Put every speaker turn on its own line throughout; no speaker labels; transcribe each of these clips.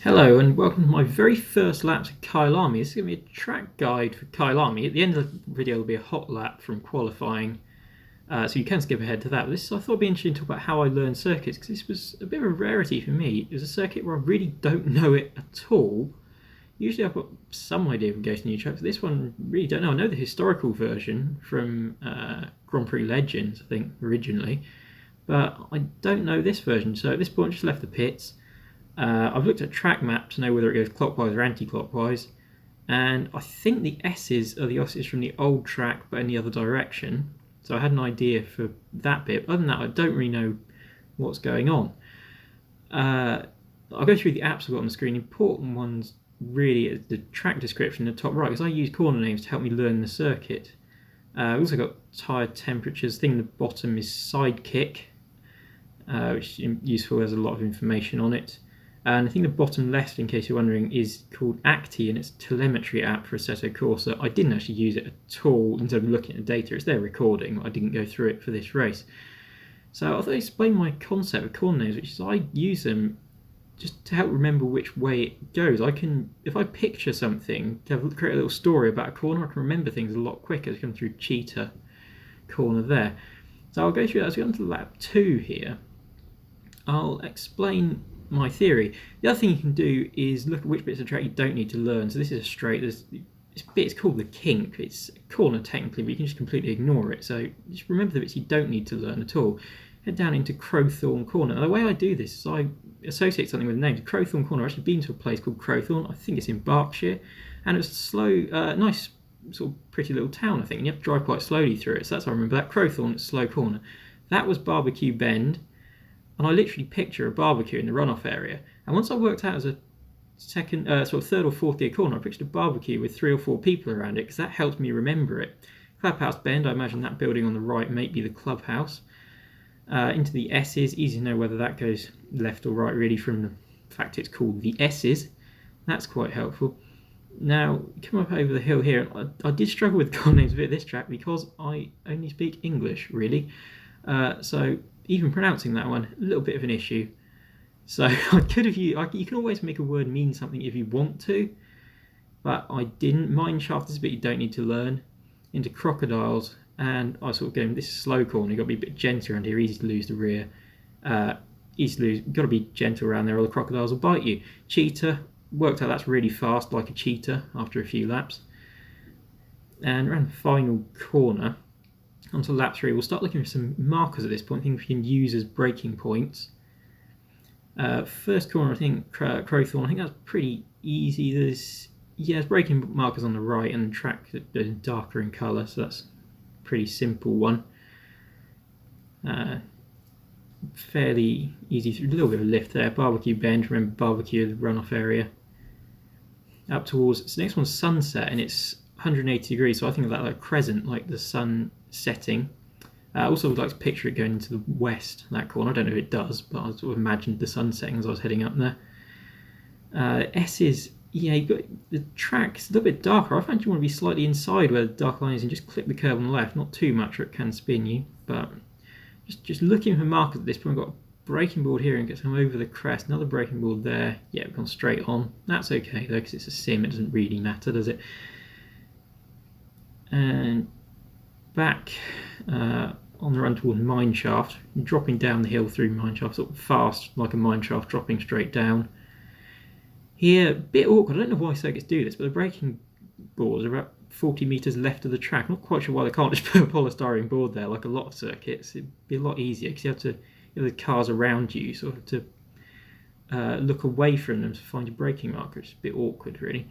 Hello and welcome to my very first lap to Kyalami. This is going to be a track guide for Kyalami. At the end of the video will be a hot lap from qualifying, so you can skip ahead to that. But I thought it'd be interesting to talk about how I learned circuits, because this was a bit of a rarity for me. It was a circuit where I really don't know it at all. Usually I've got some idea of going to new tracks, but this one I really don't know. I know the historical version from Grand Prix Legends, I think, originally, but I don't know this version. So at this point I just left the pits. I've looked at track maps to know whether it goes clockwise or anti-clockwise, and I think the S's are the S's from the old track but in the other direction, so I had an idea for that bit. Other than that, I don't really know what's going on. I'll go through the apps I've got on the screen. Important ones really is the track description in the top right, because I use corner names to help me learn the circuit. I've also got tyre temperatures. The thing at the bottom is Sidekick, which is useful. There's a lot of information on it. And I think the bottom left, in case you're wondering, is called Acti, and it's a telemetry app for Assetto Corsa. I didn't actually use it at all instead of looking at the data. It's their recording. I didn't go through it for this race. So I thought I'd explain my concept with corner names, which is I use them just to help remember which way it goes. I can, if I picture something, to create a little story about a corner, I can remember things a lot quicker. It's come through Cheetah corner there. So I'll go through that as we go on to lap 2 here. I'll explain my theory. The other thing you can do is look at which bits of track you don't need to learn. So this is a straight. This bit is called the kink. It's a corner technically, but you can just completely ignore it. So just remember the bits you don't need to learn at all. Head down into Crowthorne Corner. Now, the way I do this is I associate something with the name. Crowthorne Corner. I've actually been to a place called Crowthorne. I think it's in Berkshire, and it's a slow, nice, sort of pretty little town, I think. And you have to drive quite slowly through it. So that's how I remember that. Crowthorne, it's a slow corner. That was Barbecue Bend. And I literally picture a barbecue in the runoff area. And once I worked out as a second, sort of third or fourth gear corner, I pictured a barbecue with 3 or 4 people around it, because that helped me remember it. Clubhouse Bend, I imagine that building on the right may be the clubhouse. Into the S's, easy to know whether that goes left or right, really, from the fact it's called the S's. That's quite helpful. Now, come up over the hill here. I did struggle with corner names a bit of this track because I only speak English, really. So even pronouncing that one, a little bit of an issue. So I could have used, you can always make a word mean something if you want to, but I didn't. Mine shaft is a bit you don't need to learn. Into Crocodiles, and I sort of go, this is slow corner, you've got to be a bit gentle around here, easy to lose the rear. Easy to lose, you've got to be gentle around there or the crocodiles will bite you. Cheetah, worked out that's really fast, like a cheetah, after a few laps. And around the final corner, onto lap 3, we'll start looking for some markers at this point, things we can use as braking points. First corner, I think, Crowthorne, I think that's pretty easy. There's braking markers on the right, and the track is darker in colour, so that's a pretty simple one. Fairly easy, a little bit of a lift there. Barbecue Bend, remember barbecue, the runoff area. Up towards, so next one's Sunset, and it's 180 degrees, so I think of that like a crescent, like the sun setting. I also would like to picture it going into the west, that corner. I don't know if it does, but I sort of imagined the sun setting as I was heading up there. S's, yeah, you've got the track's a little bit darker. I find you want to be slightly inside where the dark line is and just clip the curve on the left, not too much or it can spin you, but just looking for markers at this point. I've got a braking board here and get some over the crest, another braking board there. Yeah, we've gone straight on. That's okay though, because it's a sim, it doesn't really matter, does it? And back on the run toward Mineshaft, dropping down the hill through Mineshaft, sort of fast like a mineshaft, dropping straight down. Here, a bit awkward, I don't know why circuits do this, but the braking boards are about 40 metres left of the track. Not quite sure why they can't just put a polystyrene board there like a lot of circuits. It'd be a lot easier because you have the cars around you, sort of to look away from them to find your braking marker. It's a bit awkward, really.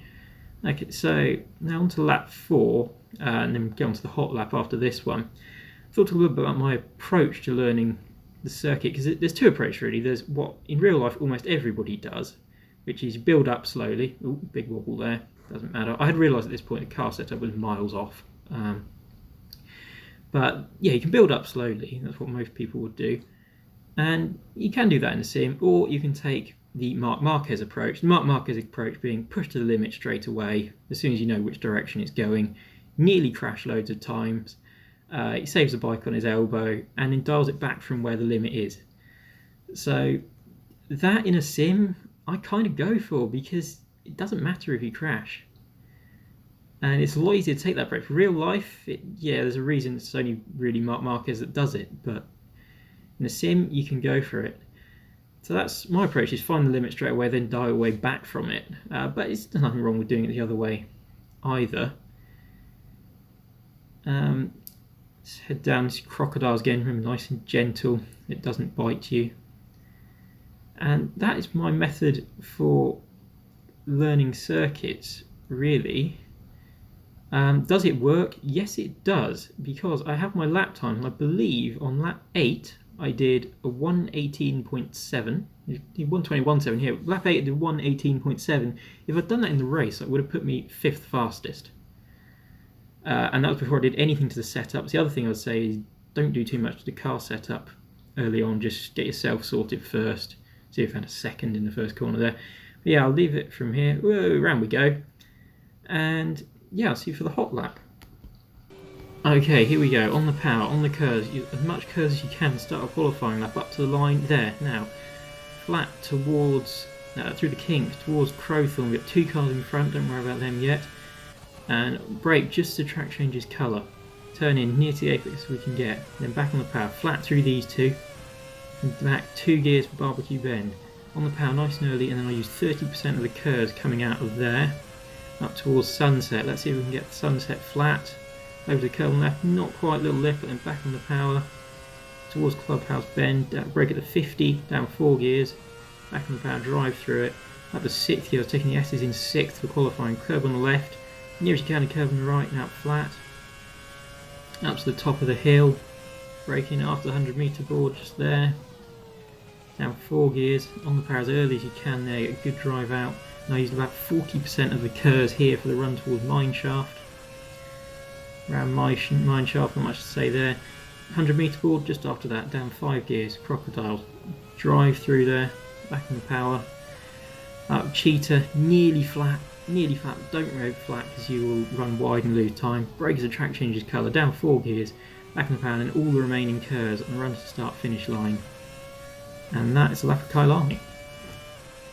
Okay, so now on to lap 4, and then go on to the hot lap after this one. I thought a little bit about my approach to learning the circuit, because there's 2 approaches really. There's what in real life almost everybody does, which is build up slowly. Ooh, big wobble there, doesn't matter. I had realised at this point the car setup was miles off. But yeah, you can build up slowly, that's what most people would do. And you can do that in a sim, or you can take the Marc Marquez approach. The Marc Marquez approach being pushed to the limit straight away, as soon as you know which direction it's going, nearly crash loads of times. He saves the bike on his elbow and then dials it back from where the limit is. So that in a sim, I kind of go for, because it doesn't matter if you crash. And it's a lot easier to take that break. For real life, yeah, there's a reason it's only really Marc Marquez that does it, but in a sim, you can go for it. So that's my approach, is find the limit straight away, then dive away back from it. But there's nothing wrong with doing it the other way either. Let's head down these crocodiles again, remember, nice and gentle, it doesn't bite you. And that is my method for learning circuits, really. Does it work? Yes, it does, because I have my lap time, and I believe on lap 8 I did a 1:18.7. 1:21.7 here. Lap 8 I did 1:18.7. If I'd done that in the race, that would have put me 5th fastest. And that was before I did anything to the setups. The other thing I would say is don't do too much to the car setup early on. Just get yourself sorted first. See if I had a second in the first corner there. But yeah, I'll leave it from here. Whoa, round we go. And yeah, I'll see you for the hot lap. Okay, here we go. On the power, on the curves. As much curves as you can. Start a qualifying lap up to the line there. Now, flat towards, through the kinks, towards Crowthorne. We've got 2 cars in front, don't worry about them yet. And brake just as the track changes colour. Turn in near to the apex as we can get. Then back on the power, flat through these 2. And back 2 gears for Barbecue Bend. On the power nice and early, and then I use 30% of the curves coming out of there. Up towards Sunset. Let's see if we can get Sunset flat. Over the curve on the left, not quite, little lift, but then back on the power. Towards Clubhouse Bend, brake at the 50, down 4 gears. Back on the power, drive through it. Up to 6th gear, I was taking the S's in 6th for qualifying. Curve on the left. Nearest you can, a curve on the right, now flat. Up to the top of the hill. Braking after the 100 metre board, just there. Down 4 gears, on the power as early as you can there, get a good drive out. And I used about 40% of the curves here for the run towards Mineshaft. Around Mineshaft, not much to say there. 100 metre board, just after that, down 5 gears, Crocodiles. Drive through there, back on the power. Up Cheetah, nearly flat, don't road flat because you will run wide and lose time. Brake as the track changes colour, down 4 gears, back on the power, and then all the remaining curves on the run to start finish line. And that is the lap of Kyalami.